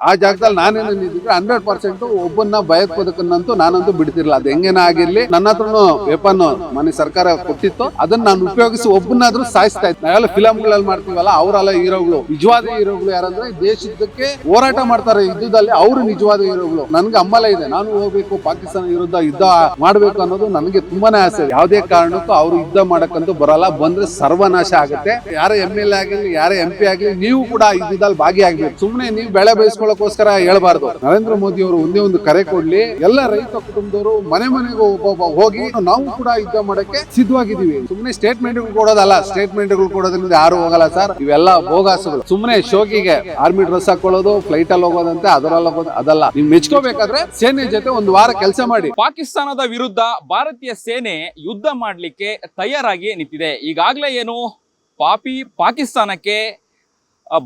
ಆ ಜಾಗದಲ್ಲಿ ನಾನೇನು ನಿಂತಿದ್ರೆ 100% ಒಬ್ಬನ್ನ ಭಯೋತ್ಪಾದಕನಂತೂ ನಾನಂತೂ ಬಿಡ್ತಿರ್ಲಿಲ್ಲ. ಅದು ಹೆಂಗೇನ ಆಗಿರ್ಲಿ, ನನ್ನ ಹತ್ರನು ವೆಪನ್ ಮನೆ ಸರ್ಕಾರ ಕೊಟ್ಟಿತ್ತು, ಅದನ್ನ ನಾನು ಉಪಯೋಗಿಸಿ ಒಬ್ಬನಾದ್ರೂ ಸಾಯಿಸ್ತಾ ಇದ್ದೆ. ನಾವೆಲ್ಲ ಫಿಲಂಗಳಲ್ಲಿ ಮಾಡ್ತೀವಲ್ಲ, ಅವರೆಲ್ಲ ಹೀರೋಗಳು. ನಿಜವಾದ ಹೀರೋಗಳು ಯಾರಂದ್ರೆ ದೇಶಕ್ಕೆ ಹೋರಾಟ ಮಾಡ್ತಾರೆ ಯುದ್ಧದಲ್ಲಿ, ಅವರು ನಿಜವಾದ ಹೀರೋಗಳು. ನನ್ಗೆ ಹಂಬಲ ಇದೆ, ನಾನು ಹೋಗ್ಬೇಕು ಪಾಕಿಸ್ತಾನ ವಿರುದ್ಧ ಯುದ್ಧ ಮಾಡ್ಬೇಕು ಅನ್ನೋದು ನನಗೆ ತುಂಬಾನೇ ಆಸೆ ಇದೆ. ಯಾವುದೇ ಕಾರಣಕ್ಕೂ ಅವರು ಯುದ್ಧ ಮಾಡಕ್ಕಂತೂ ಬರಲ್ಲ, ಬಂದ್ರೆ ಸರ್ವನಾಶ ಆಗುತ್ತೆ. ಯಾರ MLA ಆಗಲಿ, ಯಾರ MP ಆಗಲಿ, ನೀವು ಕೂಡ ಯುದ್ಧದಲ್ಲಿ ಭಾಗಿಯಾಗಬೇಕು. ಸುಮ್ಮನೆ ನೀವು ಬೆಳೆ ಬಯಸ್ಕೊಳ್ಳೋಕೋಸ್ಕರ ಹೇಳ್ಬಾರ್ದು. ನರೇಂದ್ರ ಮೋದಿ ಅವರು ಒಂದೇ ಒಂದು ಕರೆ ಕೊಡ್ಲಿ, ಎಲ್ಲ ರೈತ ಕುಟುಂಬದವರು ಮನೆ ಮನೆಗೂ ಒಬ್ಬೊಬ್ಬ ಹೋಗಿ ನಾವು ಕೂಡ ಯುದ್ಧ ಮಾಡಕ್ಕೆ ಸಿದ್ಧವಾಗಿದ್ದೀವಿ. ಸುಮ್ಮನೆ ಸ್ಟೇಟ್ಮೆಂಟ್ ಕೊಡೋದಲ್ಲ, ಸ್ಟೇಟ್ಮೆಂಟ್ಗಳು ಕೊಡೋದ್ರಿಂದ ಯಾರು ಹೋಗಲ್ಲ ಸರ್. ಇವೆಲ್ಲ ಬೋಗಾಸುಗಳು. ಸುಮ್ಮನೆ ಶೋಕಿಗೆ ಆರ್ಮಿ ಡ್ರೆಸ್ ಹಾಕೊಳ್ಳೋದು, ಫ್ಲೈಟ್ ಅಲ್ಲಿ ಹೋಗೋದಂತೆ, ಅದರಲ್ಲಿ ಹೋಗೋದು ಅದಲ್ಲ. ನೀವು ಮೆಚ್ಕೋಬೇಕಾದ್ರೆ ಸೇನೆ ಜೊತೆ ಒಂದು ವಾರ ಕೆಲಸ ಮಾಡಿ. ಪಾಕಿಸ್ತಾನದ ವಿರುದ್ಧ ಭಾರತೀಯ ಸೇನೆ ಯುದ್ಧ ಮಾಡ್ಲಿಕ್ಕೆ ತಯಾರಾಗಿ ನಿಂತಿದೆ. ಈಗಾಗಲೇ ಏನು ಪಾಕಿಸ್ತಾನಕ್ಕೆ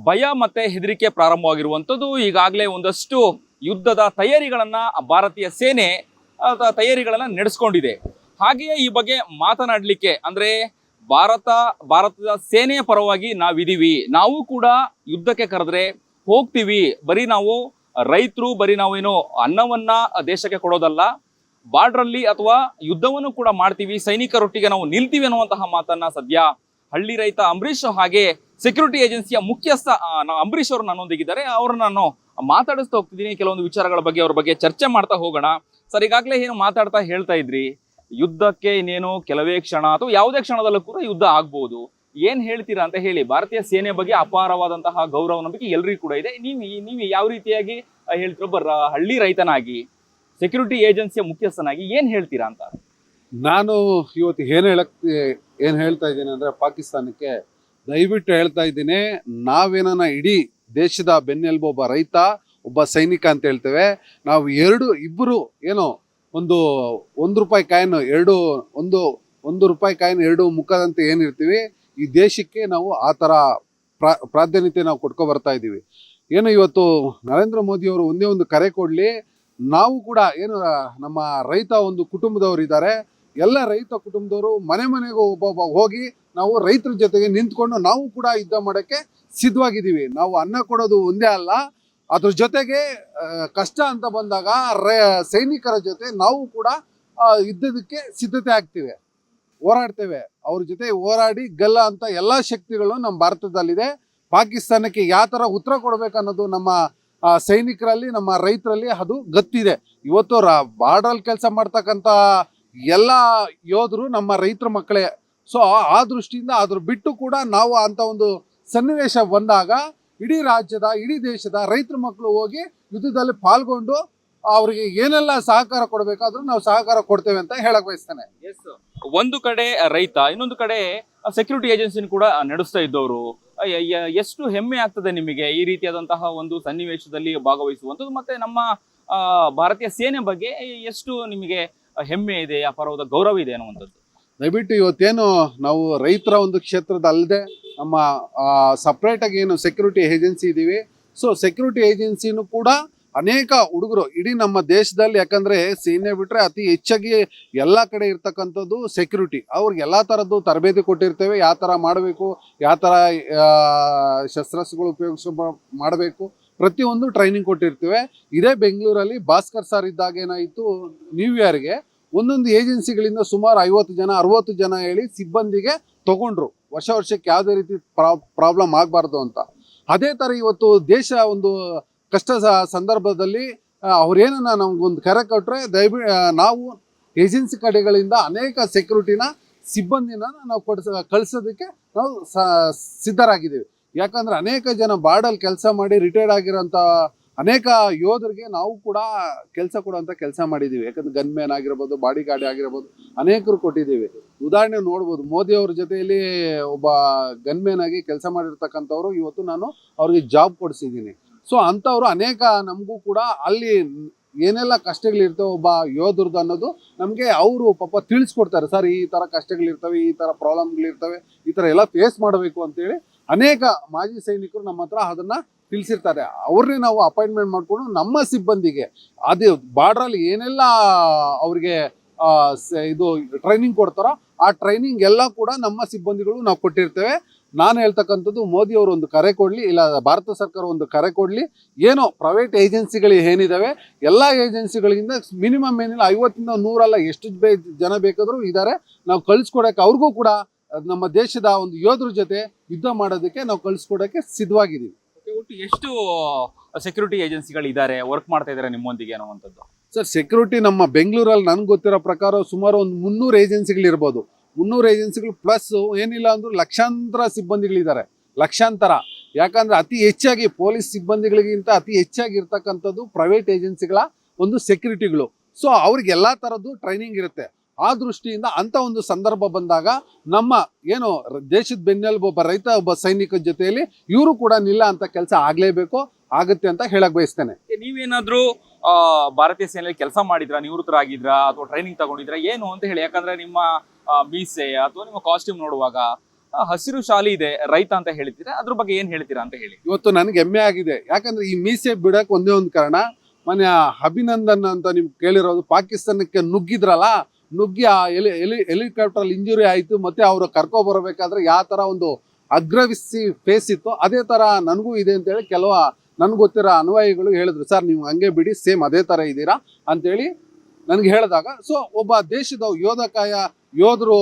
ಭಯ ಮತ್ತೆ ಹೆದರಿಕೆ ಪ್ರಾರಂಭವಾಗಿರುವಂಥದ್ದು. ಈಗಾಗಲೇ ಒಂದಷ್ಟು ಯುದ್ಧದ ತಯಾರಿಗಳನ್ನ ಭಾರತೀಯ ಸೇನೆ ತಯಾರಿಗಳನ್ನ ನಡೆಸ್ಕೊಂಡಿದೆ. ಹಾಗೆಯೇ ಈ ಬಗ್ಗೆ ಮಾತನಾಡಲಿಕ್ಕೆ ಅಂದ್ರೆ ಭಾರತದ ಸೇನೆಯ ಪರವಾಗಿ ನಾವಿದೀವಿ, ನಾವು ಕೂಡ ಯುದ್ಧಕ್ಕೆ ಕರೆದ್ರೆ ಹೋಗ್ತೀವಿ. ಬರೀ ನಾವು ರೈತರು, ಬರೀ ನಾವೇನು ಅನ್ನವನ್ನ ದೇಶಕ್ಕೆ ಕೊಡೋದಲ್ಲ, ಬಾರ್ಡ್ರಲ್ಲಿ ಅಥವಾ ಯುದ್ಧವನ್ನು ಕೂಡ ಮಾಡ್ತೀವಿ, ಸೈನಿಕರೊಟ್ಟಿಗೆ ನಾವು ನಿಲ್ತೀವಿ ಅನ್ನುವಂತಹ ಮಾತನ್ನ ಸದ್ಯ ಹಳ್ಳಿ ರೈತ ಅಂಬರೀಶ್ ಹಾಗೆ ಸೆಕ್ಯೂರಿಟಿ ಏಜೆನ್ಸಿಯ ಮುಖ್ಯಸ್ಥ ಅಂಬರೀಶ್ ಅವರು ನನ್ನೊಂದಿಗಿದ್ದಾರೆ. ಅವ್ರನ್ನ ನಾನು ಮಾತಾಡಿಸ್ತಾ ಹೋಗ್ತಿದ್ದೀನಿ. ಕೆಲವೊಂದು ವಿಚಾರಗಳ ಬಗ್ಗೆ ಅವ್ರ ಬಗ್ಗೆ ಚರ್ಚೆ ಮಾಡ್ತಾ ಹೋಗೋಣ. ಸರ್, ಈಗಾಗಲೇ ಏನು ಮಾತಾಡ್ತಾ ಹೇಳ್ತಾ ಇದ್ರಿ, ಯುದ್ಧಕ್ಕೆ ಇನ್ನೇನು ಕೆಲವೇ ಕ್ಷಣ ಅಥವಾ ಯಾವುದೇ ಕ್ಷಣದಲ್ಲೂ ಕೂಡ ಯುದ್ಧ ಆಗ್ಬಹುದು. ಏನ್ ಹೇಳ್ತೀರಾ ಅಂತ ಹೇಳಿ. ಭಾರತೀಯ ಸೇನೆ ಬಗ್ಗೆ ಅಪಾರವಾದಂತಹ ಗೌರವ ನಂಬಿಕೆ ಎಲ್ರಿಗೂ ಕೂಡ ಇದೆ. ನೀವು ಯಾವ ರೀತಿಯಾಗಿ ಹೇಳ್ತೀರೋ, ಹಳ್ಳಿ ರೈತನಾಗಿ ಸೆಕ್ಯೂರಿಟಿ ಏಜೆನ್ಸಿಯ ಮುಖ್ಯಸ್ಥನಾಗಿ ಏನ್ ಹೇಳ್ತೀರಾ ಅಂತ. ನಾನು ಇವತ್ತು ಏನ್ ಹೇಳ್ತಾ ಇದ್ದೀನಿ ಅಂದ್ರೆ, ಪಾಕಿಸ್ತಾನಕ್ಕೆ ದಯವಿಟ್ಟು ಹೇಳ್ತಾ ಇದ್ದೀನಿ, ನಾವೇನ ಇಡೀ ದೇಶದ ಬೆನ್ನೆಲುಬು ಒಬ್ಬ ರೈತ, ಒಬ್ಬ ಸೈನಿಕ ಅಂತ ಹೇಳ್ತೇವೆ. ನಾವು ಇಬ್ಬರು ಏನೋ ಒಂದು ರೂಪಾಯಿ ಕಾಯಿನ್ ಒಂದು ರೂಪಾಯಿ ಕಾಯಿನ್ ಎರಡು ಮುಖದಂತ ಏನಿರ್ತೀವಿ, ಈ ದೇಶಕ್ಕೆ ನಾವು ಆ ಥರ ಪ್ರಾಧಾನ್ಯತೆ ನಾವು ಕೊಟ್ಕೊ ಬರ್ತಾ ಇದ್ದೀವಿ. ಏನು ಇವತ್ತು ನರೇಂದ್ರ ಮೋದಿ ಅವರು ಒಂದೇ ಒಂದು ಕರೆ ಕೊಡಲಿ, ನಾವು ಕೂಡ ಏನು ನಮ್ಮ ರೈತ ಒಂದು ಕುಟುಂಬದವರು ಇದ್ದಾರೆ, ಎಲ್ಲ ರೈತ ಕುಟುಂಬದವರು ಮನೆ ಮನೆಗೂ ಒಬ್ಬೊಬ್ಬ ಹೋಗಿ ನಾವು ರೈತರ ಜೊತೆಗೆ ನಿಂತ್ಕೊಂಡು ನಾವು ಕೂಡ ಯುದ್ಧ ಮಾಡೋಕ್ಕೆ ಸಿದ್ಧವಾಗಿದ್ದೀವಿ. ನಾವು ಅನ್ನ ಕೊಡೋದು ಒಂದೇ ಅಲ್ಲ, ಅದ್ರ ಜೊತೆಗೆ ಕಷ್ಟ ಅಂತ ಬಂದಾಗ ಸೈನಿಕರ ಜೊತೆ ನಾವು ಕೂಡ ಯುದ್ಧದಕ್ಕೆ ಸಿದ್ಧತೆ ಆಗ್ತೀವಿ, ಹೋರಾಡ್ತೇವೆ. ಅವ್ರ ಜೊತೆ ಹೋರಾಡಿ ಗೆಲ್ಲ ಅಂತ ಎಲ್ಲ ಶಕ್ತಿಗಳು ನಮ್ಮ ಭಾರತದಲ್ಲಿದೆ. ಪಾಕಿಸ್ತಾನಕ್ಕೆ ಯಾವ ಥರ ಉತ್ತರ ಕೊಡಬೇಕನ್ನೋದು ನಮ್ಮ ಸೈನಿಕರಲ್ಲಿ, ನಮ್ಮ ರೈತರಲ್ಲಿ ಅದು ಗೊತ್ತಿದೆ. ಇವತ್ತು ಬಾರ್ಡರ್ ಕೆಲಸ ಮಾಡ್ತಕ್ಕಂಥ ಎಲ್ಲ ಯೋಧರು ನಮ್ಮ ರೈತರ ಮಕ್ಕಳೇ. ಸೊ ಆ ದೃಷ್ಟಿಯಿಂದ ಅದ್ರ ಬಿಟ್ಟು ಕೂಡ ನಾವು ಅಂತ ಒಂದು ಸನ್ನಿವೇಶ ಬಂದಾಗ ಇಡೀ ರಾಜ್ಯದ, ಇಡೀ ದೇಶದ ರೈತರ ಮಕ್ಕಳು ಹೋಗಿ ಯುದ್ಧದಲ್ಲಿ ಪಾಲ್ಗೊಂಡು ಅವ್ರಿಗೆ ಏನೆಲ್ಲ ಸಹಕಾರ ಕೊಡಬೇಕಾದ್ರೂ ನಾವು ಸಹಕಾರ ಕೊಡ್ತೇವೆ ಅಂತ ಹೇಳಕ್ ಬಯಸ್ತೇನೆ. ಒಂದು ಕಡೆ ರೈತ, ಇನ್ನೊಂದು ಕಡೆ ಸೆಕ್ಯೂರಿಟಿ ಏಜೆನ್ಸಿನ ಕೂಡ ನಡೆಸ್ತಾ ಇದ್ದವರು. ಎಷ್ಟು ಹೆಮ್ಮೆ ಆಗ್ತದೆ ನಿಮಗೆ ಈ ರೀತಿಯಾದಂತಹ ಒಂದು ಸನ್ನಿವೇಶದಲ್ಲಿ ಭಾಗವಹಿಸುವಂಥದ್ದು, ಮತ್ತೆ ನಮ್ಮ ಭಾರತೀಯ ಸೇನೆ ಬಗ್ಗೆ ಎಷ್ಟು ನಿಮಗೆ ಹೆಮ್ಮೆ ಇದೆ, ಅಪಾರವಾದ ಗೌರವ ಇದೆ ಅನ್ನುವಂಥದ್ದು. ದಯವಿಟ್ಟು ಇವತ್ತೇನು ನಾವು ರೈತರ ಒಂದು ಕ್ಷೇತ್ರದ ಅಲ್ಲದೆ ನಮ್ಮ ಸಪ್ರೇಟಾಗಿ ಏನು ಸೆಕ್ಯೂರಿಟಿ ಏಜೆನ್ಸಿ ಇದ್ದೀವಿ. ಸೊ ಸೆಕ್ಯೂರಿಟಿ ಏಜೆನ್ಸಿನೂ ಕೂಡ ಅನೇಕ ಹುಡುಗರು ಇಡೀ ನಮ್ಮ ದೇಶದಲ್ಲಿ, ಯಾಕಂದರೆ ಸೇನೆ ಬಿಟ್ಟರೆ ಅತಿ ಹೆಚ್ಚಾಗಿ ಎಲ್ಲ ಕಡೆ ಇರ್ತಕ್ಕಂಥದ್ದು ಸೆಕ್ಯೂರಿಟಿ. ಅವ್ರಿಗೆ ಎಲ್ಲ ಥರದ್ದು ತರಬೇತಿ ಕೊಟ್ಟಿರ್ತೇವೆ, ಯಾವ ಥರ ಮಾಡಬೇಕು, ಯಾವ ಥರ ಶಸ್ತ್ರಾಸ್ತ್ರಗಳು ಮಾಡಬೇಕು, ಪ್ರತಿಯೊಂದು ಟ್ರೈನಿಂಗ್ ಕೊಟ್ಟಿರ್ತೇವೆ. ಇದೇ ಬೆಂಗಳೂರಲ್ಲಿ ಭಾಸ್ಕರ್ ಸರ್ ಇದ್ದಾಗ ಏನಾಯಿತು, ನ್ಯೂ ಇಯರ್ಗೆ ಒಂದೊಂದು ಏಜೆನ್ಸಿಗಳಿಂದ ಸುಮಾರು 50 ಜನ 60 ಜನ ಹೇಳಿ ಸಿಬ್ಬಂದಿಗೆ ತಗೊಂಡ್ರು, ವರ್ಷಕ್ಕೆ ಯಾವುದೇ ರೀತಿ ಪ್ರಾಬ್ಲಮ್ ಆಗಬಾರ್ದು ಅಂತ. ಅದೇ ಥರ ಇವತ್ತು ದೇಶ ಒಂದು ಕಷ್ಟ ಸಂದರ್ಭದಲ್ಲಿ ಅವ್ರೇನನ್ನ ನಮ್ಗೊಂದು ಕರೆ ಕೊಟ್ಟರೆ ನಾವು ಏಜೆನ್ಸಿ ಕಡೆಗಳಿಂದ ಅನೇಕ ಸೆಕ್ಯೂರಿಟಿನ ಸಿಬ್ಬಂದಿನ ನಾವು ಕಳಿಸೋದಕ್ಕೆ ನಾವು ಸಿದ್ಧರಾಗಿದ್ದೀವಿ. ಯಾಕಂದರೆ ಅನೇಕ ಜನ ಬಾರ್ಡಲ್ಲಿ ಕೆಲಸ ಮಾಡಿ ರಿಟೈರ್ಡ್ ಆಗಿರೋಂಥ ಅನೇಕ ಯೋಧರಿಗೆ ನಾವು ಕೂಡ ಕೆಲಸ ಕೊಡುವಂಥ ಕೆಲಸ ಮಾಡಿದ್ದೀವಿ. ಯಾಕಂದ್ರೆ ಗನ್ಮ್ಯಾನ್ ಆಗಿರ್ಬೋದು, ಬಾಡಿ ಗಾರ್ಡ್ ಆಗಿರ್ಬೋದು, ಅನೇಕರು ಕೊಟ್ಟಿದ್ದೀವಿ. ಉದಾಹರಣೆ ನೋಡ್ಬೋದು, ಮೋದಿ ಅವ್ರ ಜೊತೆಯಲ್ಲಿ ಒಬ್ಬ ಗನ್ಮ್ಯಾನ್ ಆಗಿ ಕೆಲಸ ಮಾಡಿರ್ತಕ್ಕಂಥವ್ರು ಇವತ್ತು ನಾನು ಅವ್ರಿಗೆ ಜಾಬ್ ಕೊಡಿಸಿದ್ದೀನಿ. ಸೊ ಅಂಥವ್ರು ಅನೇಕ ನಮಗೂ ಕೂಡ ಅಲ್ಲಿ ಏನೆಲ್ಲ ಕಷ್ಟಗಳಿರ್ತವೆ ಒಬ್ಬ ಯೋಧರದ್ದು ಅನ್ನೋದು ನಮಗೆ ಅವರು ಪಾಪ ತಿಳಿಸ್ಕೊಡ್ತಾರೆ. ಸರ್, ಈ ಥರ ಕಷ್ಟಗಳಿರ್ತವೆ, ಈ ಥರ ಪ್ರಾಬ್ಲಮ್ಗಳಿರ್ತವೆ, ಈ ಥರ ಎಲ್ಲ ಫೇಸ್ ಮಾಡಬೇಕು ಅಂತೇಳಿ ಅನೇಕ ಮಾಜಿ ಸೈನಿಕರು ನಮ್ಮ ಹತ್ರ ಅದನ್ನು ತಿಳಿಸಿರ್ತಾರೆ. ಅವ್ರನ್ನೇ ನಾವು ಅಪಾಯಿಂಟ್ಮೆಂಟ್ ಮಾಡಿಕೊಂಡು ನಮ್ಮ ಸಿಬ್ಬಂದಿಗೆ ಅದು ಬಾರ್ಡ್ರಲ್ಲಿ ಏನೆಲ್ಲ ಅವ್ರಿಗೆ ಇದು ಟ್ರೈನಿಂಗ್ ಕೊಡ್ತಾರೋ ಆ ಟ್ರೈನಿಂಗ್ ಎಲ್ಲ ಕೂಡ ನಮ್ಮ ಸಿಬ್ಬಂದಿಗಳು ನಾವು ಕೊಟ್ಟಿರ್ತೇವೆ. ನಾನು ಹೇಳ್ತಕ್ಕಂಥದ್ದು ಮೋದಿ ಅವರು ಒಂದು ಕರೆ ಕೊಡಲಿ, ಇಲ್ಲ ಭಾರತ ಸರ್ಕಾರ ಒಂದು ಕರೆ ಕೊಡಲಿ. ಏನೋ ಪ್ರೈವೇಟ್ ಏಜೆನ್ಸಿಗಳು ಏನಿದಾವೆ ಎಲ್ಲ ಏಜೆನ್ಸಿಗಳಿಗಿಂತ ಮಿನಿಮಮ್ ಏನಿಲ್ಲ 50ಇಂದ 100 ಅಲ್ಲ, ಎಷ್ಟು ಜನ ಬೇಕಾದರೂ ಇದ್ದಾರೆ. ನಾವು ಕಳಿಸ್ಕೊಡಕ್ಕೆ ಅವ್ರಿಗೂ ಕೂಡ ನಮ್ಮ ದೇಶದ ಒಂದು ಯೋಧರ ಜೊತೆ ಯುದ್ಧ ಮಾಡೋದಕ್ಕೆ ನಾವು ಕಳಿಸ್ಕೊಡಕ್ಕೆ ಸಿದ್ಧವಾಗಿದ್ದೀವಿ. ಒಟ್ಟು ಎಷ್ಟು ಸೆಕ್ಯೂರಿಟಿ ಏಜೆನ್ಸಿಗಳು ಇದ್ದಾರೆ, ವರ್ಕ್ ಮಾಡ್ತಾ ಇದ್ದಾರೆ ನಿಮ್ಮೊಂದಿಗೆ ಅನ್ನುವಂಥದ್ದು? ಸರ್, ಸೆಕ್ಯೂರಿಟಿ ನಮ್ಮ ಬೆಂಗಳೂರಲ್ಲಿ ನನಗೆ ಗೊತ್ತಿರೋ ಪ್ರಕಾರ ಸುಮಾರು ಒಂದು 300 ಏಜೆನ್ಸಿಗಳಿರ್ಬೋದು. 300 ಏಜೆನ್ಸಿಗಳು ಪ್ಲಸ್ ಏನಿಲ್ಲ ಅಂದ್ರೂ ಲಕ್ಷಾಂತರ ಸಿಬ್ಬಂದಿಗಳಿದ್ದಾರೆ, ಲಕ್ಷಾಂತರ. ಯಾಕಂದ್ರೆ ಅತಿ ಹೆಚ್ಚಾಗಿ ಪೊಲೀಸ್ ಸಿಬ್ಬಂದಿಗಳಿಗಿಂತ ಅತಿ ಹೆಚ್ಚಾಗಿ ಇರ್ತಕ್ಕಂಥದ್ದು ಪ್ರೈವೇಟ್ ಏಜೆನ್ಸಿಗಳ ಒಂದು ಸೆಕ್ಯೂರಿಟಿಗಳು. ಸೊ ಅವ್ರಿಗೆ ಎಲ್ಲ ಥರದ್ದು ಟ್ರೈನಿಂಗ್ ಇರುತ್ತೆ. ಆ ದೃಷ್ಟಿಯಿಂದ ಅಂಥ ಒಂದು ಸಂದರ್ಭ ಬಂದಾಗ ನಮ್ಮ ಏನು ದೇಶದ ಬೆನ್ನೆಲುಬು ಒಬ್ಬ ರೈತ, ಒಬ್ಬ ಸೈನಿಕರ ಜೊತೆಯಲ್ಲಿ ಇವರು ಕೂಡ ನಿಲ್ಲ ಅಂತ ಕೆಲಸ ಆಗಲೇಬೇಕು, ಆಗುತ್ತೆ ಅಂತ ಹೇಳಕ್ ಬಯಸ್ತೇನೆ. ನೀವೇನಾದ್ರೂ ಭಾರತೀಯ ಸೇನೆಯಲ್ಲಿ ಕೆಲಸ ಮಾಡಿದ್ರಾ, ನಿವೃತ್ತರಾಗಿದ್ರಾ, ಅಥವಾ ಟ್ರೈನಿಂಗ್ ತಗೊಂಡಿದ್ರಾ ಏನು ಅಂತ ಹೇಳಿ? ಯಾಕಂದ್ರೆ ನಿಮ್ಮ ಮೀಸೆ ಅಥವಾ ನಿಮ್ಮ ಕಾಸ್ಟ್ಯೂಮ್ ನೋಡುವಾಗ ಹಸಿರು ಶಾಲಿ ಇದೆ, ರೈತ ಅಂತ ಹೇಳ್ತೀರಾ, ಅದ್ರ ಬಗ್ಗೆ ಏನ್ ಹೇಳ್ತೀರಾ ಅಂತ ಹೇಳಿ. ಇವತ್ತು ನನಗೆ ಹೆಮ್ಮೆ ಆಗಿದೆ. ಯಾಕಂದ್ರೆ ಈ ಮೀಸೆ ಬಿಡಕ್ ಒಂದೇ ಒಂದು ಕಾರಣ, ಮೊನ್ನೆ ಅಭಿನಂದನ್ ಅಂತ ನಿಮ್ಗೆ ಕೇಳಿರೋದು, ಪಾಕಿಸ್ತಾನಕ್ಕೆ ನುಗ್ಗಿದ್ರಲ್ಲ, ನುಗ್ಗಿ ಆ ಹೆಲಿಕಾಪ್ಟರ್ ಇಂಜುರಿ ಆಯಿತು. ಮತ್ತೆ ಅವರು ಕರ್ಕೊ ಬರಬೇಕಾದ್ರೆ ಯಾವ ಥರ ಒಂದು ಅಗ್ರವಿಸಿ ಫೇಸ್ ಇತ್ತು, ಅದೇ ಥರ ನನಗೂ ಇದೆ ಅಂತೇಳಿ ಕೆಲವು ನನ್ಗೆ ಗೊತ್ತಿರೋ ಅನ್ವಯಿಗಳು ಹೇಳಿದ್ರು. ಸರ್, ನೀವು ಹಂಗೆ ಬಿಡಿ, ಸೇಮ್ ಅದೇ ಥರ ಇದ್ದೀರಾ ಅಂತೇಳಿ ನನಗೆ ಹೇಳಿದಾಗ, ಸೊ ಒಬ್ಬ ದೇಶದ ಯೋಧರು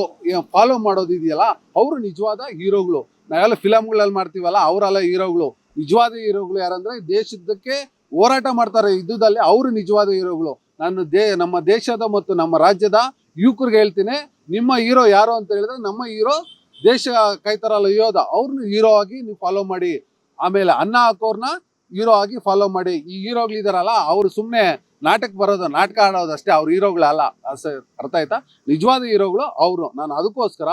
ಫಾಲೋ ಮಾಡೋದಿದೆಯಲ್ಲ, ಅವರು ನಿಜವಾದ ಹೀರೋಗಳು. ನಾವೆಲ್ಲ ಫಿಲಮ್ಗಳಲ್ಲಿ ಮಾಡ್ತೀವಲ್ಲ, ಅವರೆಲ್ಲ ಹೀರೋಗಳು. ನಿಜವಾದ ಹೀರೋಗಳು ಯಾರಂದ್ರೆ ದೇಶದಕ್ಕೆ ಹೋರಾಟ ಮಾಡ್ತಾರೆ ಯುದ್ಧದಲ್ಲಿ, ಅವರು ನಿಜವಾದ ಹೀರೋಗಳು. ನಾನು ನಮ್ಮ ದೇಶದ ಮತ್ತು ನಮ್ಮ ರಾಜ್ಯದ ಯುವಕರಿಗೆ ಹೇಳ್ತೀನಿ, ನಿಮ್ಮ ಹೀರೋ ಯಾರು ಅಂತ ಹೇಳಿದ್ರೆ ನಮ್ಮ ಹೀರೋ ದೇಶ ಕಾಯ್ತಾರಲ್ಲ ಯೋಧ, ಅವ್ರನ್ನ ಹೀರೋ ಆಗಿ ನೀವು ಫಾಲೋ ಮಾಡಿ. ಆಮೇಲೆ ಅನ್ನ ಹಾಕೋರ್ನ ಹೀರೋ ಆಗಿ ಫಾಲೋ ಮಾಡಿ. ಈ ಹೀರೋಗಳಿದಾರಲ್ಲ, ಅವರು ಸುಮ್ಮನೆ ನಾಟಕ ಬರೋದು, ನಾಟಕ ಆಡೋದು ಅಷ್ಟೇ, ಅವ್ರ ಹೀರೋಗಳಲ್ಲ. ಅರ್ಥ ಆಯ್ತಾ? ನಿಜವಾದ ಹೀರೋಗಳು ಅವರು. ನಾನು ಅದಕ್ಕೋಸ್ಕರ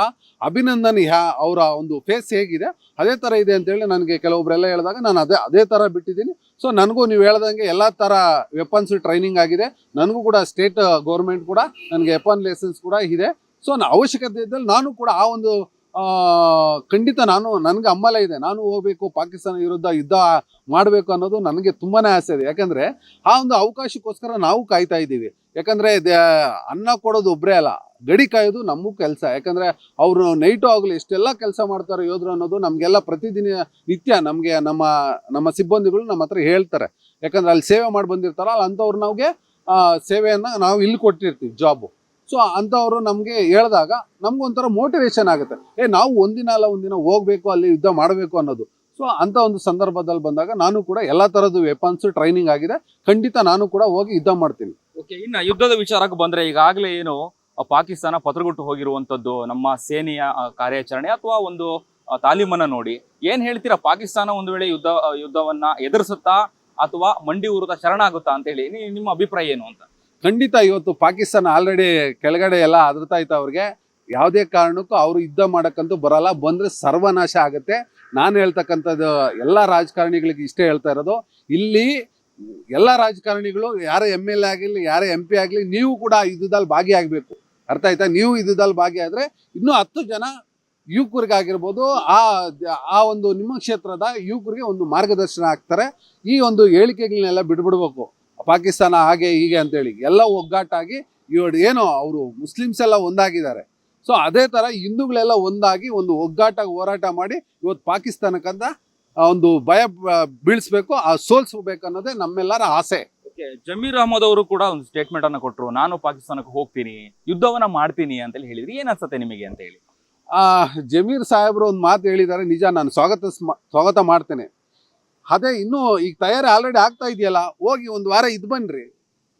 ಅಭಿನಂದನ್ ಅವರ ಒಂದು ಫೇಸ್ ಹೇಗಿದೆ ಅದೇ ಥರ ಇದೆ ಅಂತೇಳಿ ನನಗೆ ಕೆಲವೊಬ್ಬರೆಲ್ಲ ಹೇಳಿದಾಗ ನಾನು ಅದೇ ಥರ ಬಿಟ್ಟಿದ್ದೀನಿ. ಸೊ ನನಗೂ ನೀವು ಹೇಳ್ದಂಗೆ ಎಲ್ಲ ಥರ ವೆಪನ್ಸ್ ಟ್ರೈನಿಂಗ್ ಆಗಿದೆ. ನನಗೂ ಕೂಡ ಸ್ಟೇಟ್ ಗೌರ್ಮೆಂಟ್ ಕೂಡ ನನಗೆ ವೆಪನ್ ಲೈಸೆನ್ಸ್ ಕೂಡ ಇದೆ. ಸೊ ಅವಶ್ಯಕತೆ ಇದ್ದಲ್ಲಿ ನಾನು ಕೂಡ ಆ ಒಂದು ಖಂಡಿತ ನನಗೆ ಹಂಬಲ ಇದೆ. ನಾನು ಹೋಗ್ಬೇಕು, ಪಾಕಿಸ್ತಾನ ವಿರುದ್ಧ ಯುದ್ಧ ಮಾಡಬೇಕು ಅನ್ನೋದು ನನಗೆ ತುಂಬಾನೇ ಆಸೆ ಇದೆ. ಯಾಕಂದ್ರೆ ಆ ಒಂದು ಅವಕಾಶಕ್ಕೋಸ್ಕರ ನಾವು ಕಾಯ್ತಾ ಇದ್ದೀವಿ. ಯಾಕಂದ್ರೆ ಅನ್ನ ಕೊಡೋದು ಒಬ್ಬರೇ ಅಲ್ಲ, ಗಡಿ ಕಾಯೋದು ನಮ್ಮ ಕೆಲಸ. ಯಾಕಂದ್ರೆ ಅವರು ನೈಟು ಆಗಲಿ ಎಷ್ಟೆಲ್ಲ ಕೆಲಸ ಮಾಡ್ತಾರೆ ಯೋಧರು ಅನ್ನೋದು ನಮಗೆಲ್ಲ ಪ್ರತಿದಿನ ನಿತ್ಯ ನಮಗೆ ನಮ್ಮ ಸಿಬ್ಬಂದಿಗಳು ನಮ್ಮ ಹತ್ರ ಹೇಳ್ತಾರೆ. ಯಾಕಂದ್ರೆ ಅಲ್ಲಿ ಸೇವೆ ಮಾಡಿ ಬಂದಿರ್ತಾರ, ಅಲ್ಲಿ ಅಂಥವ್ರು ನಮಗೆ ಸೇವೆಯನ್ನು ನಾವು ಇಲ್ಲಿ ಕೊಟ್ಟಿರ್ತೀವಿ ಜಾಬು. ಸೊ ಅಂಥವ್ರು ನಮಗೆ ಹೇಳಿದಾಗ ನಮ್ಗೊಂಥರ ಮೋಟಿವೇಶನ್ ಆಗುತ್ತೆ. ನಾವು ಒಂದಿನ ಅಲ್ಲ ಒಂದಿನ ಹೋಗ್ಬೇಕು, ಅಲ್ಲಿ ಯುದ್ಧ ಮಾಡಬೇಕು ಅನ್ನೋದು. ಸೊ ಅಂಥ ಒಂದು ಸಂದರ್ಭದಲ್ಲಿ ಬಂದಾಗ ನಾನು ಕೂಡ ಎಲ್ಲ ಥರದ್ದು ವೆಪನ್ಸ್ ಟ್ರೈನಿಂಗ್ ಆಗಿದೆ. ಖಂಡಿತ ನಾನು ಕೂಡ ಹೋಗಿ ಯುದ್ಧ ಮಾಡ್ತೀನಿ. ಓಕೆ, ಇನ್ನು ಯುದ್ಧದ ವಿಚಾರಕ್ಕೆ ಬಂದ್ರೆ, ಈಗಾಗಲೇ ಏನು ಪಾಕಿಸ್ತಾನ ಪತ್ರಗೊಟ್ಟು ಹೋಗಿರುವಂಥದ್ದು ನಮ್ಮ ಸೇನೆಯ ಕಾರ್ಯಾಚರಣೆ ಅಥವಾ ಒಂದು ತಾಲೀಮನ್ನ ನೋಡಿ ಏನ್ ಹೇಳ್ತೀರಾ? ಪಾಕಿಸ್ತಾನ ಒಂದು ವೇಳೆ ಯುದ್ಧವನ್ನ ಎದುರಿಸುತ್ತಾ ಅಥವಾ ಮಂಡಿ ಊರುತ್ತಾ ಶರಣಾಗುತ್ತಾ ಅಂತ ಹೇಳಿ ನಿಮ್ಮ ಅಭಿಪ್ರಾಯ ಏನು ಅಂತ? ಖಂಡಿತ ಇವತ್ತು ಪಾಕಿಸ್ತಾನ ಆಲ್ರೆಡಿ ಕೆಳಗಡೆ ಎಲ್ಲ ಅದರ್ತಾ ಇತ್ತು. ಅವ್ರಿಗೆ ಯಾವುದೇ ಕಾರಣಕ್ಕೂ ಅವರು ಯುದ್ಧ ಮಾಡೋಕ್ಕಂತೂ ಬರಲ್ಲ, ಬಂದರೆ ಸರ್ವನಾಶ ಆಗುತ್ತೆ. ನಾನು ಹೇಳ್ತಕ್ಕಂಥದ್ದು ಎಲ್ಲ ರಾಜಕಾರಣಿಗಳಿಗೆ ಇಷ್ಟೇ ಹೇಳ್ತಾ ಇರೋದು, ಇಲ್ಲಿ ಎಲ್ಲ ರಾಜಕಾರಣಿಗಳು ಯಾರೇ MLA ಆಗಿರಲಿ, ಯಾರೇ MP ಆಗಲಿ, ನೀವು ಕೂಡ ಯುದ್ಧದಲ್ಲಿ ಭಾಗಿಯಾಗಬೇಕು. ಅರ್ಥ ಆಯ್ತಾ? ನೀವು ಯುದ್ಧದಲ್ಲಿ ಭಾಗಿಯಾದರೆ ಇನ್ನೂ 10 ಜನ ಯುವಕರಿಗಾಗಿರ್ಬೋದು, ಆ ಒಂದು ನಿಮ್ಮ ಕ್ಷೇತ್ರದ ಯುವಕರಿಗೆ ಒಂದು ಮಾರ್ಗದರ್ಶನ ಆಗ್ತಾರೆ. ಈ ಒಂದು ಹೇಳಿಕೆಗಳನ್ನೆಲ್ಲ ಬಿಡ್ಬಿಡ್ಬೇಕು. ಪಾಕಿಸ್ತಾನ ಹಾಗೆ ಹೀಗೆ ಅಂತೇಳಿ ಎಲ್ಲ ಒಗ್ಗಟ್ಟಾಗಿ ಏನೋ ಅವರು ಮುಸ್ಲಿಮ್ಸ್ ಎಲ್ಲ ಒಂದಾಗಿದ್ದಾರೆ. ಸೊ ಅದೇ ಥರ ಹಿಂದೂಗಳೆಲ್ಲ ಒಂದಾಗಿ ಒಂದು ಒಗ್ಗಟ್ಟಾಗಿ ಹೋರಾಟ ಮಾಡಿ ಇವತ್ತು ಪಾಕಿಸ್ತಾನಕ್ಕಂತ ಒಂದು ಭಯ ಬೀಳಿಸ್ಬೇಕು, ಸೋಲ್ಸ್ಬೇಕು ಅನ್ನೋದೇ ನಮ್ಮೆಲ್ಲರ ಆಸೆ. ಜಮೀರ್ ಅಹಮದ್ ಅವರು ಕೂಡ ಒಂದು ಸ್ಟೇಟ್ಮೆಂಟ್ ಅನ್ನ ಕೊಟ್ಟರು, ನಾನು ಪಾಕಿಸ್ತಾನಕ್ಕೆ ಹೋಗ್ತೀನಿ, ಯುದ್ಧವನ್ನ ಮಾಡ್ತೀನಿ ಅಂತ ಹೇಳಿದ್ರಿ. ಏನ್ ಅನ್ಸುತ್ತೆ ನಿಮಗೆ ಅಂತ ಹೇಳಿ? ಜಮೀರ್ ಸಾಹೇಬ್ರು ಒಂದು ಮಾತು ಹೇಳಿದ್ದಾರೆ, ನಿಜ, ನಾನು ಸ್ವಾಗತ ಮಾಡ್ತೇನೆ. ಅದೇ ಇನ್ನೂ ಈಗ ತಯಾರಿ ಆಲ್ರೆಡಿ ಆಗ್ತಾ ಇದೆಯಲ್ಲ, ಹೋಗಿ ಒಂದು ವಾರ ಇದ್ದು ಬನ್ನಿರಿ.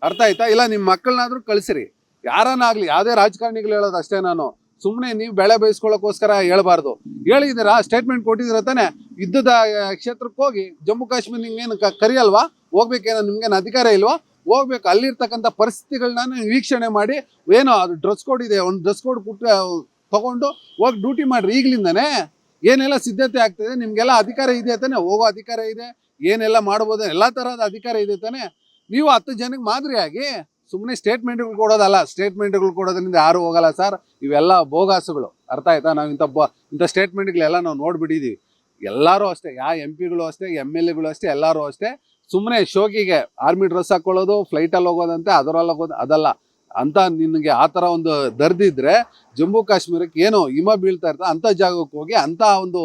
ಅರ್ಥ ಆಯ್ತಾ? ಇಲ್ಲ ನಿಮ್ಮ ಮಕ್ಕಳನ್ನಾದ್ರೂ ಕಳಿಸಿರಿ, ಯಾರನ್ನಾಗಲಿ. ಯಾವುದೇ ರಾಜಕಾರಣಿಗಳು ಹೇಳೋದು ಅಷ್ಟೇ. ನಾನು ಸುಮ್ಮನೆ ನೀವು ಬೆಳೆ ಬೇಯಿಸ್ಕೊಳ್ಳೋಕ್ಕೋಸ್ಕರ ಹೇಳ್ಬಾರ್ದು. ಹೇಳಿದ್ದೀರಾ, ಸ್ಟೇಟ್ಮೆಂಟ್ ಕೊಟ್ಟಿದ್ದೀರ ತಾನೆ, ಯುದ್ಧದ ಕ್ಷೇತ್ರಕ್ಕೆ ಹೋಗಿ. ಜಮ್ಮು ಕಾಶ್ಮೀರ ನಿಮ್ಗೇನು ಕರಿಯಲ್ವಾ? ಹೋಗ್ಬೇಕೇನೋ, ನಿಮ್ಗೇನು ಅಧಿಕಾರ ಇಲ್ವಾ? ಹೋಗ್ಬೇಕು. ಅಲ್ಲಿರ್ತಕ್ಕಂಥ ಪರಿಸ್ಥಿತಿಗಳನ್ನ ವೀಕ್ಷಣೆ ಮಾಡಿ, ಏನೋ ಅದು ಡ್ರೆಸ್ ಕೋಡ್ ಇದೆ, ಒಂದು ಡ್ರೆಸ್ ಕೋಡ್ ತಗೊಂಡು ಹೋಗಿ ಡ್ಯೂಟಿ ಮಾಡಿರಿ. ಈಗಲಿಂದನೇ ಏನೆಲ್ಲ ಸಿದ್ಧತೆ ಆಗ್ತದೆ, ನಿಮಗೆಲ್ಲ ಅಧಿಕಾರ ಇದೆ ತಾನೆ, ಹೋಗೋ ಅಧಿಕಾರ ಇದೆ, ಏನೆಲ್ಲ ಮಾಡ್ಬೋದು, ಎಲ್ಲ ಥರದ ಅಧಿಕಾರ ಇದೆ ತಾನೆ. ನೀವು 10 ಜನಕ್ಕೆ ಮಾದರಿಯಾಗಿ ಸುಮ್ಮನೆ ಸ್ಟೇಟ್ಮೆಂಟ್ಗಳು ಕೊಡೋದಲ್ಲ. ಸ್ಟೇಟ್ಮೆಂಟ್ಗಳು ಕೊಡೋದ್ರಿಂದ ಯಾರು ಹೋಗಲ್ಲ ಸರ್, ಇವೆಲ್ಲ ಬೋಗಾಸುಗಳು. ಅರ್ಥ ಆಯ್ತಾ? ನಾವು ಇಂಥ ಸ್ಟೇಟ್ಮೆಂಟ್ಗಳೆಲ್ಲ ನಾವು ನೋಡ್ಬಿಟ್ಟಿದ್ದೀವಿ. ಎಲ್ಲರೂ ಅಷ್ಟೇ, MP ಗಳು ಅಷ್ಟೇ, MLAಗಳು ಅಷ್ಟೇ, ಎಲ್ಲರೂ ಅಷ್ಟೇ. ಸುಮ್ಮನೆ ಶೋಕಿಗೆ ಆರ್ಮಿ ಡ್ರೆಸ್ ಹಾಕೊಳ್ಳೋದು, ಫ್ಲೈಟಲ್ಲಿ ಹೋಗೋದಂತೆ, ಅದರಲ್ಲಿ ಹೋಗೋದು, ಅದಲ್ಲ. ಅಂತ ನಿನಗೆ ಆ ಥರ ಒಂದು ದರ್ದಿದ್ರೆ ಜಮ್ಮು ಕಾಶ್ಮೀರಕ್ಕೆ ಏನೋ ಹಿಮ ಬೀಳ್ತಾ ಇರ್ತದೆ, ಅಂಥ ಜಾಗಕ್ಕೆ ಹೋಗಿ ಅಂಥ ಒಂದು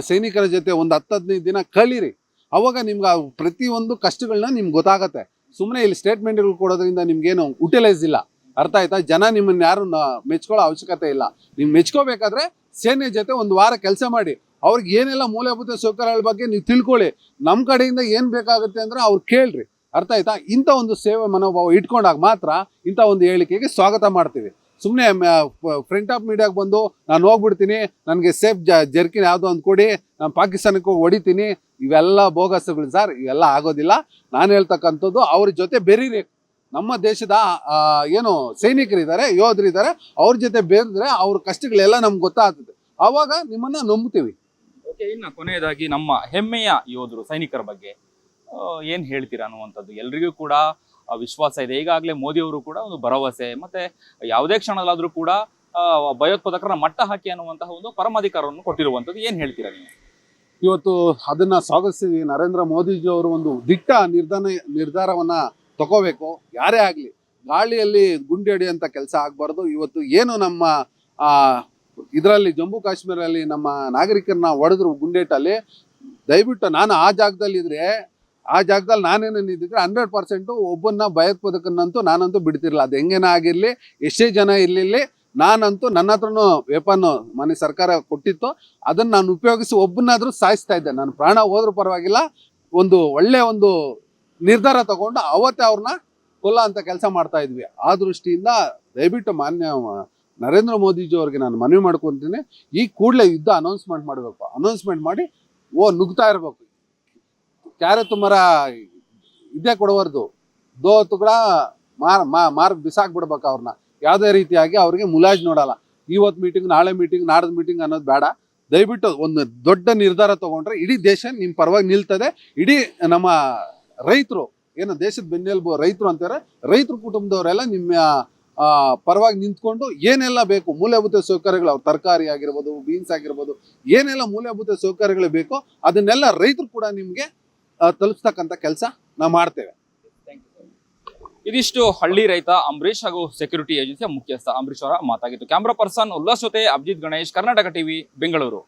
ಸೈನಿಕರ ಜೊತೆ ಒಂದು 10-15 ದಿನ ಕಳೀರಿ. ಅವಾಗ ನಿಮ್ಗೆ ಆ ಪ್ರತಿಯೊಂದು ಕಷ್ಟಗಳನ್ನ ನಿಮ್ಗೆ ಗೊತ್ತಾಗತ್ತೆ. ಸುಮ್ಮನೆ ಇಲ್ಲಿ ಸ್ಟೇಟ್ಮೆಂಟ್ಗಳು ಕೊಡೋದ್ರಿಂದ ನಿಮ್ಗೇನು ಯುಟಿಲೈಸ್ ಇಲ್ಲ. ಅರ್ಥ ಆಯ್ತಾ? ಜನ ನಿಮ್ಮನ್ನ ಯಾರು ಮೆಚ್ಕೊಳ್ಳೋ ಅವಶ್ಯಕತೆ ಇಲ್ಲ. ನೀವು ಮೆಚ್ಕೋಬೇಕಾದ್ರೆ ಸೇನೆ ಜೊತೆ ಒಂದು ವಾರ ಕೆಲಸ ಮಾಡಿ, ಅವ್ರಿಗೆ ಏನೆಲ್ಲ ಮೂಲಭೂತ ಸೌಕರ್ಯಗಳ ಬಗ್ಗೆ ನೀವು ತಿಳ್ಕೊಳ್ಳಿ. ನಮ್ಮ ಕಡೆಯಿಂದ ಏನು ಬೇಕಾಗುತ್ತೆ ಅಂದರೆ ಅವ್ರು ಕೇಳ್ರಿ. ಅರ್ಥ ಆಯ್ತಾ? ಇಂಥ ಒಂದು ಸೇವೆ ಮನೋಭಾವ ಇಟ್ಕೊಂಡಾಗ ಮಾತ್ರ ಇಂಥ ಒಂದು ಹೇಳಿಕೆಗೆ ಸ್ವಾಗತ ಮಾಡ್ತೀವಿ. ಸುಮ್ಮನೆ ಫ್ರಂಟ್ ಆಫ್ ಮೀಡಿಯಾಗೆ ಬಂದು ನಾನು ಹೋಗ್ಬಿಡ್ತೀನಿ, ನನಗೆ ಸೇಫ್ ಜರ್ಕಿನ್ ಯಾವುದೋ ಒಂದು ಕೊಡಿ, ನಾನು ಪಾಕಿಸ್ತಾನಕ್ಕೆ ಹೋಗಿ ಹೊಡಿತೀನಿ, ಇವೆಲ್ಲ ಬೋಗಸ್ಗಳು ಸರ್. ಇವೆಲ್ಲ ಆಗೋದಿಲ್ಲ. ನಾನು ಹೇಳ್ತಕ್ಕಂಥದ್ದು ಅವ್ರ ಜೊತೆ ಬೆರೀರಿ. ನಮ್ಮ ದೇಶದ ಏನು ಸೈನಿಕರಿದ್ದಾರೆ, ಯೋಧರಿದ್ದಾರೆ, ಅವ್ರ ಜೊತೆ ಬೆರೆದ್ರೆ ಅವ್ರ ಕಷ್ಟಗಳೆಲ್ಲ ನಮ್ಗೆ ಗೊತ್ತಾಗ್ತದೆ. ಆವಾಗ ನಿಮ್ಮನ್ನ ನಂಬ್ತೀವಿ. ಓಕೆ, ಇನ್ನು ಕೊನೆಯದಾಗಿ ನಮ್ಮ ಹೆಮ್ಮೆಯ ಯೋಧರು ಸೈನಿಕರ ಬಗ್ಗೆ ಏನ್ ಹೇಳ್ತೀರಾ ಅನ್ನುವಂಥದ್ದು. ಎಲ್ರಿಗೂ ಕೂಡ ವಿಶ್ವಾಸ ಇದೆ. ಈಗಾಗಲೇ ಮೋದಿ ಅವರು ಕೂಡ ಒಂದು ಭರವಸೆ ಮತ್ತೆ ಯಾವುದೇ ಕ್ಷಣದಲ್ಲಾದ್ರೂ ಕೂಡ ಭಯೋತ್ಪಾದಕರನ್ನ ಮಟ್ಟ ಹಾಕಿ ಅನ್ನುವಂತಹ ಒಂದು ಪರಮಾಧಿಕಾರವನ್ನು ಕೊಟ್ಟಿರುವಂಥದ್ದು. ಏನ್ ಹೇಳ್ತೀರಾ ನೀವು? ಇವತ್ತು ಅದನ್ನ ಸ್ವಾಗತಿಸಿ ನರೇಂದ್ರ ಮೋದಿಜಿ ಅವರು ಒಂದು ದಿಟ್ಟ ನಿರ್ಧಾರವನ್ನ ತಗೋಬೇಕು. ಯಾರೇ ಆಗಲಿ ಗಾಳಿಯಲ್ಲಿ ಗುಂಡಿ ಹೊಡೆಯುವಂಥ ಕೆಲಸ ಆಗಬಾರ್ದು. ಇವತ್ತು ಏನು ನಮ್ಮ ಇದರಲ್ಲಿ ಜಮ್ಮು ಕಾಶ್ಮೀರಲ್ಲಿ ನಮ್ಮ ನಾಗರಿಕರನ್ನ ಹೊಡೆದ್ರು ಗುಂಡೇಟಲ್ಲಿ, ದಯವಿಟ್ಟು ನಾನು ಆ ಜಾಗದಲ್ಲಿ ಇದ್ರೆ, ಆ ಜಾಗದಲ್ಲಿ ನಾನೇನಿದ್ದಿದ್ರೆ 100% ಒಬ್ಬನ್ನ ಭಯೋತ್ಪಾದಕನಂತೂ ನಾನಂತೂ ಬಿಡ್ತಿರಲಿಲ್ಲ. ಅದು ಹೆಂಗೇನ ಆಗಿರಲಿ, ಎಷ್ಟೇ ಜನ ಇರಲಿಲ್ಲ, ನಾನಂತೂ ನನ್ನ ಹತ್ರನೂ ವೆಪನ್ನು ಮನೆ ಸರ್ಕಾರ ಕೊಟ್ಟಿತ್ತು, ಅದನ್ನು ನಾನು ಉಪಯೋಗಿಸಿ ಒಬ್ಬನಾದರೂ ಸಾಯಿಸ್ತಾ ಇದ್ದೆ. ನಾನು ಪ್ರಾಣ ಹೋದ್ರೂ ಪರವಾಗಿಲ್ಲ, ಒಂದು ಒಳ್ಳೆ ಒಂದು ನಿರ್ಧಾರ ತಗೊಂಡು ಅವತ್ತೇ ಅವ್ರನ್ನ ಕೊಲ್ಲ ಅಂತ ಕೆಲಸ ಮಾಡ್ತಾ ಇದ್ವಿ. ಆ ದೃಷ್ಟಿಯಿಂದ ದಯವಿಟ್ಟು ಮಾನ್ಯ ನರೇಂದ್ರ ಮೋದಿಜಿ ಅವ್ರಿಗೆ ನಾನು ಮನವಿ ಮಾಡ್ಕೊತೀನಿ, ಈ ಕೂಡಲೇ ಯುದ್ಧ ಅನೌನ್ಸ್ಮೆಂಟ್ ಮಾಡಬೇಕು. ಅನೌನ್ಸ್ಮೆಂಟ್ ಮಾಡಿ ನುಗ್ತಾ ಇರಬೇಕು. ಕ್ಯಾರೆಟ್ ಮರ ಇದೇ ಕೊಡಬಾರ್ದು, ದೋತು ಕೂಡ ಮಾರ್ ಬಿಸಾಕ್ಬಿಡ್ಬೇಕು ಅವ್ರನ್ನ. ಯಾವುದೇ ರೀತಿಯಾಗಿ ಅವ್ರಿಗೆ ಮುಲಾಜ್ ನೋಡಲ್ಲ. ಇವತ್ತು ಮೀಟಿಂಗ್, ನಾಳೆ ಮೀಟಿಂಗ್, ನಾಡ್ದು ಮೀಟಿಂಗ್ ಅನ್ನೋದು ಬೇಡ. ದಯವಿಟ್ಟು ಒಂದು ದೊಡ್ಡ ನಿರ್ಧಾರ ತಗೊಂಡ್ರೆ ಇಡೀ ದೇಶ ನಿಮ್ಮ ಪರವಾಗಿ ನಿಲ್ತದೆ. ಇಡೀ ನಮ್ಮ ರೈತರು, ಏನು ದೇಶದ ಬೆನ್ನೆಲುಬು ರೈತರು ಅಂತಾರೆ, ರೈತರ ಕುಟುಂಬದವರೆಲ್ಲ ನಿಮ್ಮ ಪರವಾಗಿ ನಿಂತ್ಕೊಂಡು ಏನೆಲ್ಲ ಬೇಕು ಮೂಲಭೂತ ಸೌಕರ್ಯಗಳು, ಅವ್ರ ತರಕಾರಿ ಆಗಿರ್ಬೋದು, ಬೀನ್ಸ್ ಆಗಿರ್ಬೋದು, ಏನೆಲ್ಲ ಮೂಲಭೂತ ಸೌಕರ್ಯಗಳು ಬೇಕೋ ಅದನ್ನೆಲ್ಲ ರೈತರು ಕೂಡ ನಿಮಗೆ ತಲುಪಿಸ್ತಕ್ಕಂಥ ಕೆಲಸ ನಾವು ಮಾಡ್ತೇವೆ. ಇದಿಷ್ಟು ಹಳ್ಳಿ ರೈತ ಅಂಬರೀಶ್ ಹಾಗೂ ಸೆಕ್ಯೂರಿಟಿ ಏಜೆನ್ಸಿಯ ಮುಖ್ಯಸ್ಥ ಅಂಬರೀಶ್ ಅವರ ಮಾತಾಗಿತ್ತು. ಕ್ಯಾಮ್ರಾ ಪರ್ಸನ್ ಉಲ್ಲಾಸ್ ಜೊತೆ ಅಭಿಜಿತ್ ಗಣೇಶ್, ಕರ್ನಾಟಕ ಟಿವಿ, ಬೆಂಗಳೂರು.